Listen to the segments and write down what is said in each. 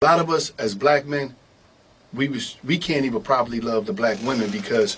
lot of us as black men, we can't even properly love the black women because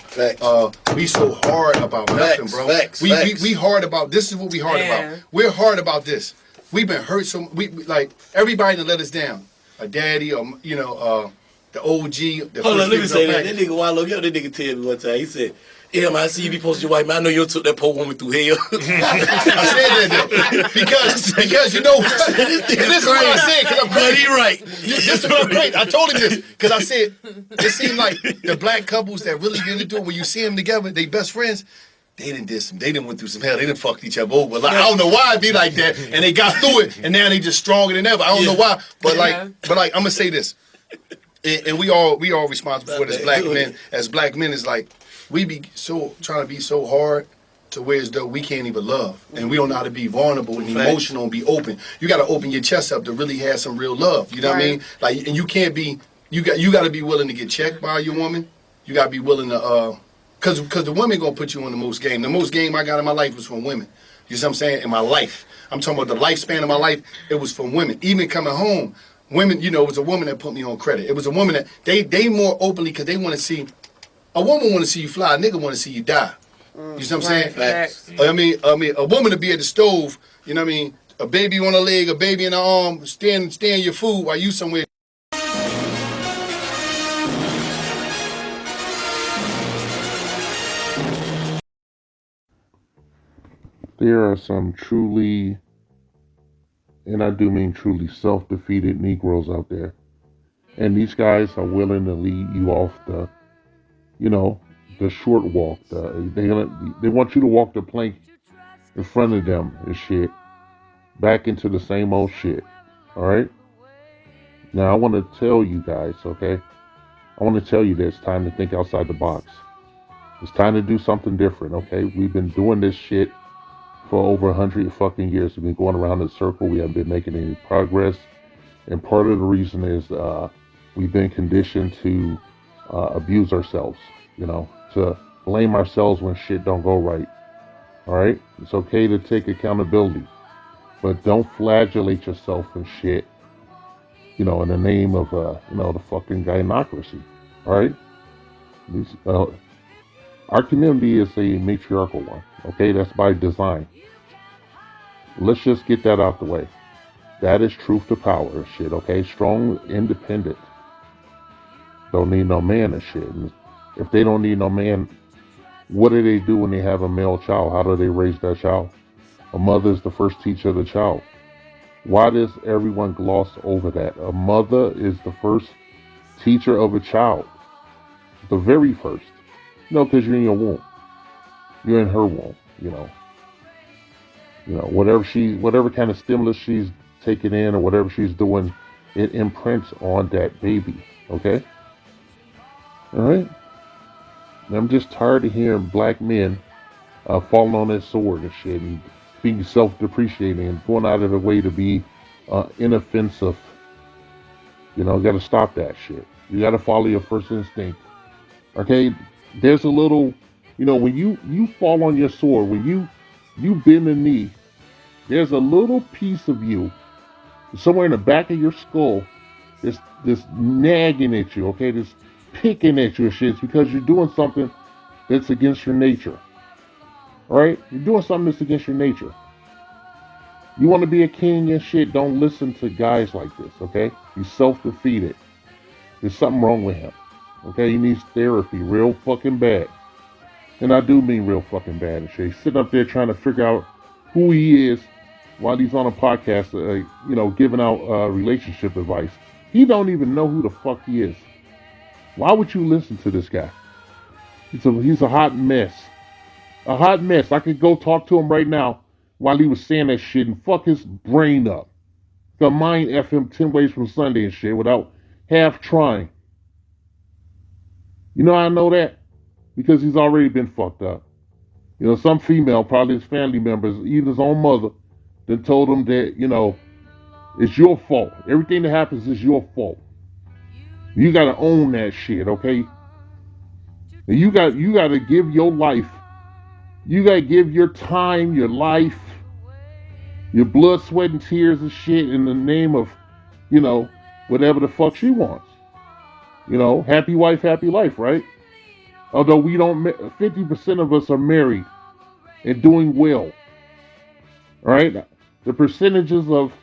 we so hard about nothing, bro. We hard about this is what we hard about. We're hard about this. We've been hurt so we like everybody to let us down. A daddy or the OG. Hold on, let me say that. That nigga Wallow, that nigga tell me one time. He said, "Yeah, man, I see you be posting your wife, man. I know you took that poor woman through hell." I said that though because you know this is what I said because I'm but he right. This is what I'm great. I told him this because I said it seemed like the black couples that really get into it when you see them together, they best friends. They didn't went through some hell. They didn't fucked each other over. Like, I don't know why it be like that, and they got through it, and now they just stronger than ever. I don't know why, but like I'm gonna say this, and we all responsible for this. As black men, is like we be so trying to be so hard to where as though we can't even love, and we don't know how to be vulnerable and emotional and be open. You got to open your chest up to really have some real love. You know what I mean? Like, and you can't be. You got to be willing to get checked by your woman. You got to be willing to. Cause the women gonna put you on the most game. The most game I got in my life was from women. You see what I'm saying? In my life. I'm talking about the lifespan of my life, it was from women. Even coming home, women, it was a woman that put me on credit. It was a woman that, they more openly, cause they wanna see, a woman wanna see you fly, a nigga wanna see you die. You see what I'm saying? Facts. I mean, a woman to be at the stove, you know what I mean? A baby on her leg, a baby in her arm, stand your food while you somewhere. There are some truly, and I do mean truly, self-defeated Negroes out there. And these guys are willing to lead you off the short walk. They want you to walk the plank in front of them and shit. Back into the same old shit. Alright? Now I want to tell you guys, okay? I want to tell you that it's time to think outside the box. It's time to do something different, okay? We've been doing this shit for over 100 fucking years. We've been going around in a circle. We haven't been making any progress. And part of the reason is we've been conditioned to abuse ourselves, to blame ourselves when shit don't go right. All right? It's okay to take accountability, but don't flagellate yourself and shit, in the name of, the fucking gynocracy. All right? Our community is a matriarchal one. Okay? That's by design. Let's just get that out the way. That is truth to power and shit, okay? Strong, independent. Don't need no man and shit. And if they don't need no man, what do they do when they have a male child? How do they raise that child? A mother is the first teacher of the child. Why does everyone gloss over that? A mother is the first teacher of a child. The very first. Because you're in your womb. You're in her womb, whatever kind of stimulus she's taking in or whatever she's doing, it imprints on that baby, okay? All right? And I'm just tired of hearing black men falling on that sword and shit and being self-depreciating and going out of their way to be inoffensive. Got to stop that shit. You got to follow your first instinct, okay? There's a little, when you fall on your sword, when you bend the knee, there's a little piece of you, somewhere in the back of your skull, this nagging at you, okay? This picking at you and shit. It's because you're doing something that's against your nature. Alright? You're doing something that's against your nature. You want to be a king and shit, don't listen to guys like this, okay? He's self-defeated. There's something wrong with him. Okay, he needs therapy real fucking bad. And I do mean real fucking bad and shit. He's sitting up there trying to figure out who he is while he's on a podcast, giving out relationship advice. He don't even know who the fuck he is. Why would you listen to this guy? He's a hot mess. A hot mess. I could go talk to him right now while he was saying that shit and fuck his brain up. The mind F him 10 ways from Sunday and shit without half trying. You know how I know that? Because he's already been fucked up. Some female, probably his family members, even his own mother, then told him that, it's your fault. Everything that happens is your fault. You gotta own that shit, okay? And you gotta give your life. You gotta give your time, your life, your blood, sweat, and tears and shit in the name of, whatever the fuck she wants. Happy wife, happy life, right? Although we don't, 50% of us are married and doing well, right? The percentages of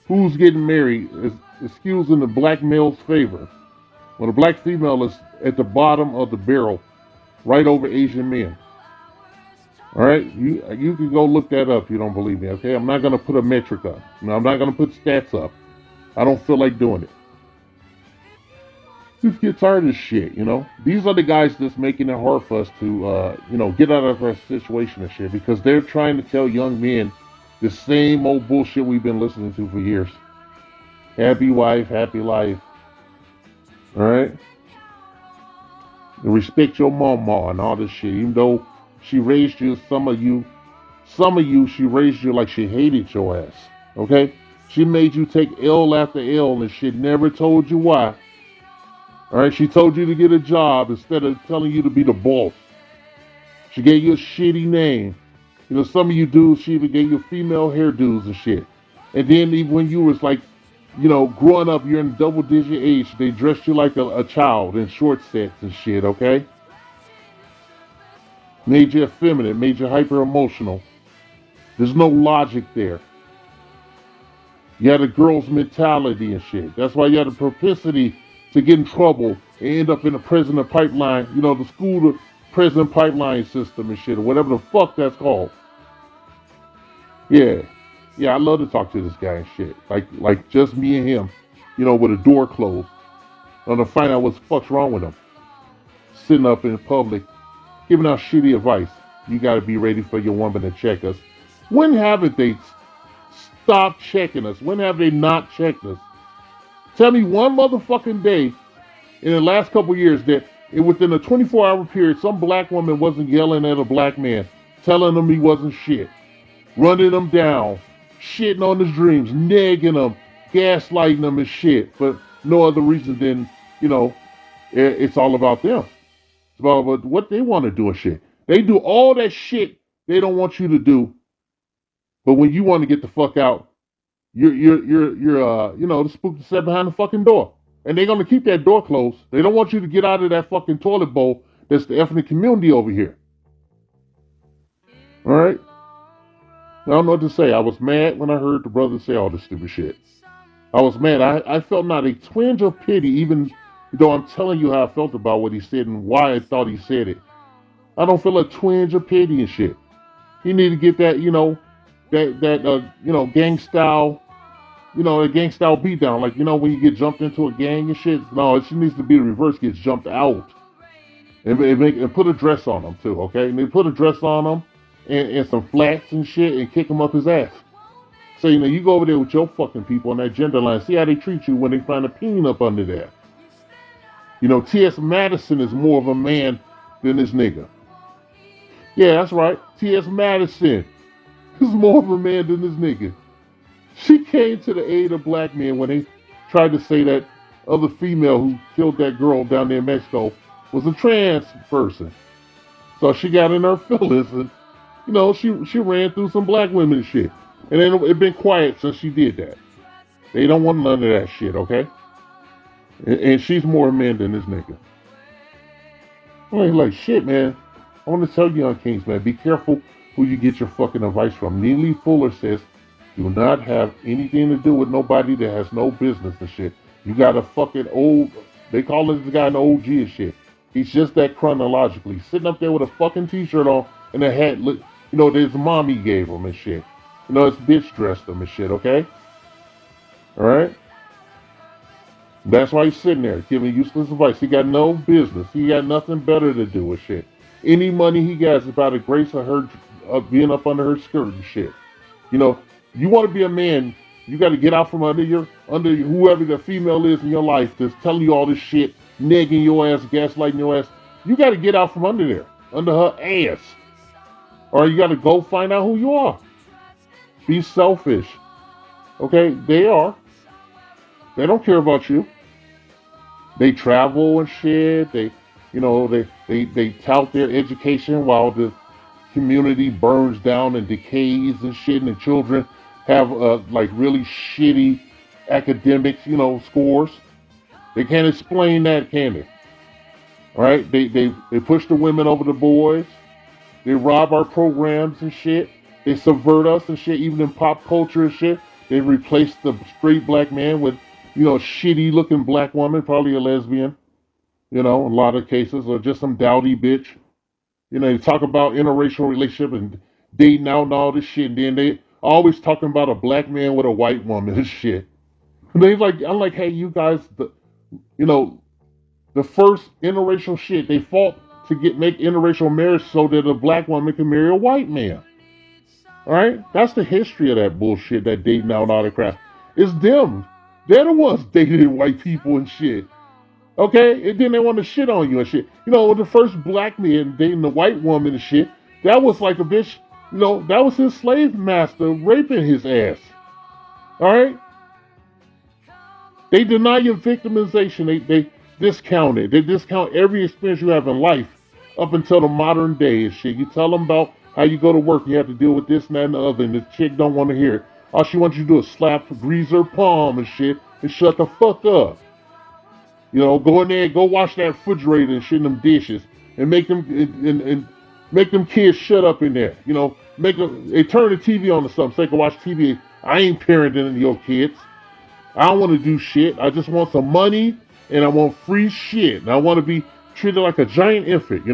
who's getting married is skews in the black male's favor, when the black female is at the bottom of the barrel, right over Asian men. All right, you can go look that up if you don't believe me. Okay, I'm not gonna put a metric up. I'm not gonna put stats up. I don't feel like doing it. Just get tired of this shit. These are the guys that's making it hard for us to, get out of our situation and shit, because they're trying to tell young men the same old bullshit we've been listening to for years. Happy wife, happy life. All right, and respect your mama and all this shit. Even though she raised you, some of you, she raised you like she hated your ass. Okay, she made you take L after L and shit. Never told you why. All right, she told you to get a job instead of telling you to be the boss. She gave you a shitty name. Some of you dudes, she even gave you female hairdos and shit. And then even when you was like, growing up, you're in double digit age, they dressed you like a child in short sets and shit, okay? Made you effeminate, made you hyper emotional. There's no logic there. You had a girl's mentality and shit. That's why you had a propensity to get in trouble and end up in the prison pipeline, the school to prison pipeline system and shit, or whatever the fuck that's called. Yeah. Yeah, I love to talk to this guy and shit. Like just me and him, with a door closed. I'm to find out what the fuck's wrong with him. Sitting up in public, giving out shitty advice. You gotta be ready for your woman to check us. When haven't they stopped checking us? When have they not checked us? Tell me one motherfucking day in the last couple years that within a 24-hour period, some black woman wasn't yelling at a black man, telling him he wasn't shit, running him down, shitting on his dreams, nagging him, gaslighting him and shit, for no other reason than, it's all about them. It's about what they want to do and shit. They do all that shit they don't want you to do, but when you want to get the fuck out, you're the spook that sat behind the fucking door. And they're gonna keep that door closed. They don't want you to get out of that fucking toilet bowl that's the ethnic community over here. Alright? I don't know what to say. I was mad when I heard the brother say all this stupid shit. I was mad. I felt not a twinge of pity, even though I'm telling you how I felt about what he said and why I thought he said it. I don't feel a twinge of pity and shit. He need to get that, gang style, a gang style beatdown. Like, when you get jumped into a gang and shit. No, it needs to be the reverse, gets jumped out. And put a dress on him too, okay? And they put a dress on him and some flats and shit and kick him up his ass. So, you go over there with your fucking people on that gender line, see how they treat you when they find a peen up under there. T.S. Madison is more of a man than this nigga. Yeah, that's right. T.S. Madison is more of a man than this nigga. She came to the aid of black men when they tried to say that other female who killed that girl down there in Mexico was a trans person. So she got in her feelings and, she ran through some black women and shit. And then it been quiet since she did that. They don't want none of that shit, okay? And she's more a man than this nigga. I'm like, shit, man. I want to tell you, Young Kings, man, be careful who you get your fucking advice from. Neely Fuller says, do not have anything to do with nobody that has no business and shit. You got a fucking old, they call this guy an OG and shit. He's just that chronologically. Sitting up there with a fucking t-shirt on and a hat, that his mommy gave him and shit. His bitch dressed him and shit, okay? Alright? That's why he's sitting there giving useless advice. He got no business. He got nothing better to do with shit. Any money he got is about the grace of her being up under her skirt and shit. You want to be a man, you got to get out from under whoever the female is in your life that's telling you all this shit, nagging your ass, gaslighting your ass. You got to get out from under there, under her ass. Or you got to go find out who you are. Be selfish. Okay, they are. They don't care about you. They travel and shit. They tout their education while the community burns down and decays and shit, and the children have really shitty academics, scores. They can't explain that, can they? All right, they push the women over the boys. They rob our programs and shit. They subvert us and shit, even in pop culture and shit. They replace the straight black man with, a shitty looking black woman, probably a lesbian, in a lot of cases, or just some dowdy bitch. They talk about interracial relationship and dating out and all this shit, and then they always talking about a black man with a white woman and shit. I'm like, hey, you guys, you know, the first interracial shit, they fought to make interracial marriage so that a black woman can marry a white man. All right, that's the history of that bullshit, that dating out and all that crap. It's them. They're the ones dating white people and shit. Okay, and then they want to shit on you and shit. The first black man dating the white woman and shit, that was like a bitch. That was his slave master raping his ass. All right. They deny your victimization. They discount it. They discount every experience you have in life up until the modern day and shit. You tell them about how you go to work, you have to deal with this and that and the other, and the chick don't want to hear it. All she wants you to do is slap, grease her palm and shit, and shut the fuck up. Go in there and go wash that refrigerator and shit in them dishes, and make them and make them kids shut up in there. They turn the TV on or something so they can watch TV. I ain't parenting your kids. I don't want to do shit. I just want some money and I want free shit. And I want to be treated like a giant infant.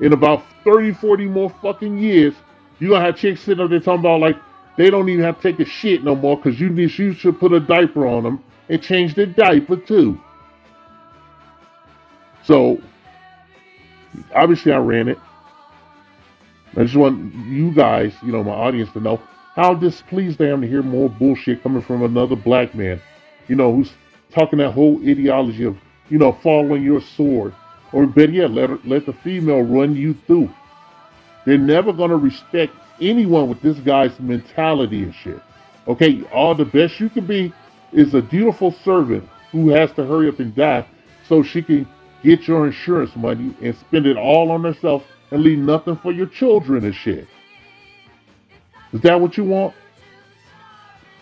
In about 30, 40 more fucking years, you're going to have chicks sitting up there talking about like they don't even have to take a shit no more because you should put a diaper on them and change the diaper too. So, obviously I ran it. I just want you guys, my audience to know how displeased I am to hear more bullshit coming from another black man, who's talking that whole ideology of, following your sword. Or better yet, let the female run you through. They're never going to respect anyone with this guy's mentality and shit. Okay, all the best you can be is a dutiful servant who has to hurry up and die so she can get your insurance money and spend it all on herself and leave nothing for your children and shit. Is that what you want?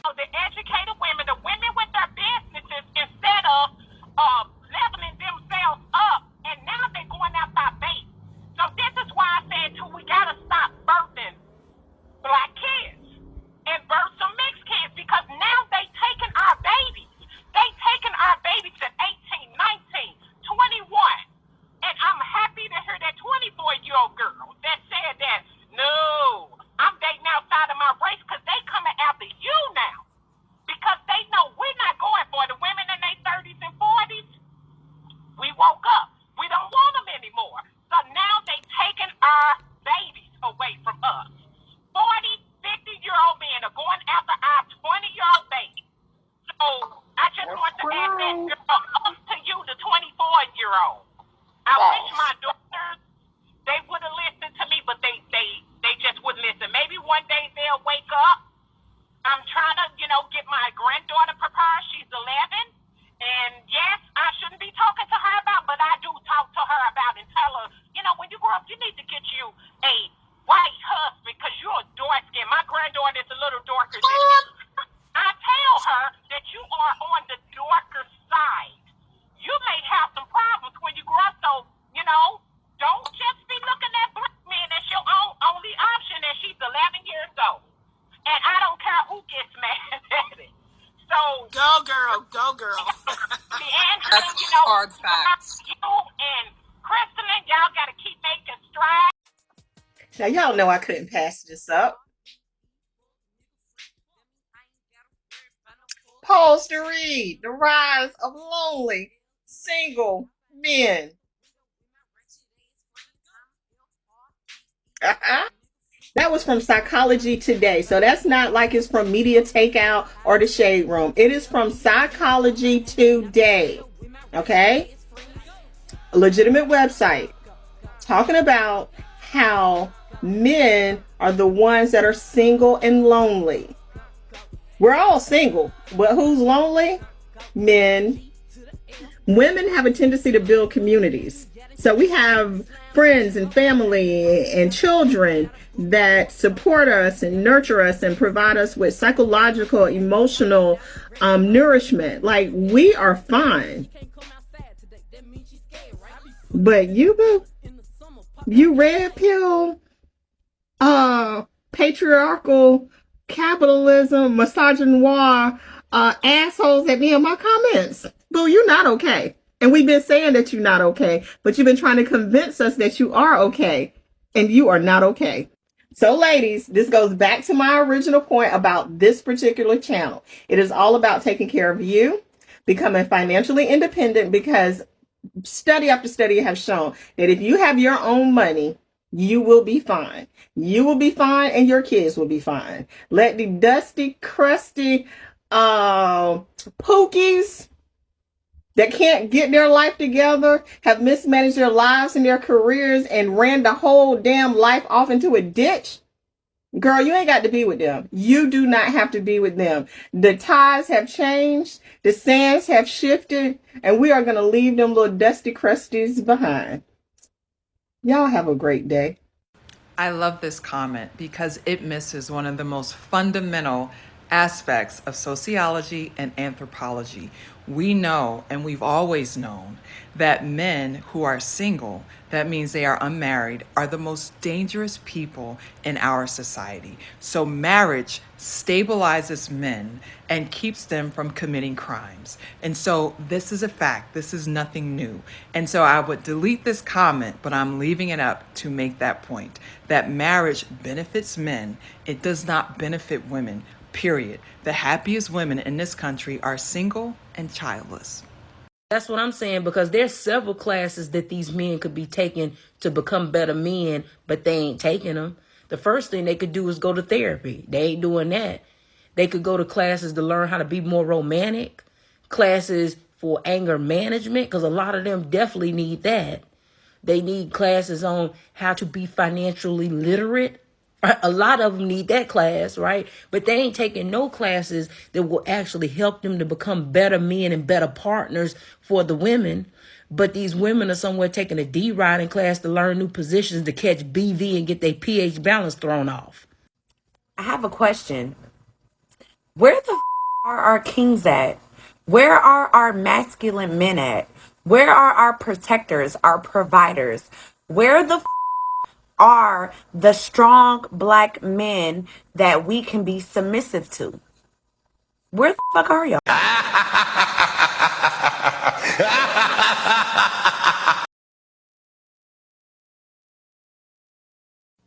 The educated women, the women with their businesses, instead of leveling themselves up, and now they're going after our bait. So this is why I said too, we gotta stop birthing black kids and birth some mixed kids, because now they taking our babies. They taking our babies at 18, 19, 21. And I'm happy to hear that 24-year-old girl that said that, no, I'm dating outside of my race, because they coming after you now. Because they know we're not going for the women in their 30s and 40s. We woke up. We don't want them anymore. So now they taking our babies away from us. 40, 50-year-old men are going after our 20-year-old babies. So I just want to ask that girl up to you, the 24-year-old. I wish my daughters, they would have listened to me, but they just wouldn't listen. Maybe one day they'll wake up. I'm trying to, get my granddaughter prepared. She's 11. And yes, I shouldn't be talking to her about, but I do talk to her about and tell her, when you grow up, you need to get you a white husband because you're a dark skin. My granddaughter is a little darker than me. I tell her that you are on the darker side. You may have some problems when you grow up, so, don't just be looking at black men as your only option, and she's 11 years old. And I don't care who gets mad at it. So go girl. Andrew, That's hard facts. You and Crystalline, y'all gotta keep making strides. Now y'all know I couldn't pass this up. Pause to read The Rise of Lonely Single Men. That was from Psychology Today. So that's not like it's from Media Takeout or the Shade Room. It is from Psychology Today. Okay? A legitimate website talking about how men are the ones that are single and lonely. We're all single, but who's lonely? Men. Women have a tendency to build communities. So we have friends and family and children that support us and nurture us and provide us with psychological, emotional nourishment. Like, we are fine. But you, boo, you red pill, patriarchal, capitalism, misogynoir, assholes that be in my comments. Boo, you're not okay. And we've been saying that you're not okay, but you've been trying to convince us that you are okay, and you are not okay. So, ladies, this goes back to my original point about this particular channel. It is all about taking care of you, becoming financially independent, because study after study have shown that if you have your own money, you will be fine. You will be fine, and your kids will be fine. Let the dusty, crusty pookies that can't get their life together, have mismanaged their lives and their careers, and ran the whole damn life off into a ditch. Girl, you ain't got to be with them. You do not have to be with them. The tides have changed. The sands have shifted. And we are going to leave them little dusty crusties behind. Y'all have a great day. I love this comment because it misses one of the most fundamental aspects of sociology and anthropology. We know, and we've always known, that men who are single, that means they are unmarried, are the most dangerous people in our society. So marriage stabilizes men and keeps them from committing crimes. And so this is a fact. This is nothing new. And so I would delete this comment, but I'm leaving it up to make that point, that marriage benefits men. It does not benefit women, period. The happiest women in this country are single and childless. That's what I'm saying, because there's several classes that these men could be taking to become better men, but they ain't taking them. The first thing they could do is go to therapy. They ain't doing that. They could go to classes to learn how to be more romantic, classes for anger management, because a lot of them definitely need that. They need classes on how to be financially literate. A lot of them need that class, right? But they ain't taking no classes that will actually help them to become better men and better partners for the women. But these women are somewhere taking a D-riding class to learn new positions to catch BV and get their pH balance thrown off. I have a question. Where the are our kings at? Where are our masculine men at? Where are our protectors, our providers? Where the are the strong black men that we can be submissive to? Where the fuck are y'all?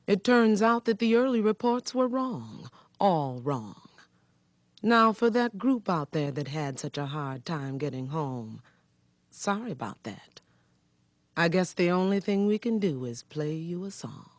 It turns out that the early reports were wrong, all wrong. Now, for that group out there that had such a hard time getting home, sorry about that. I guess the only thing we can do is play you a song.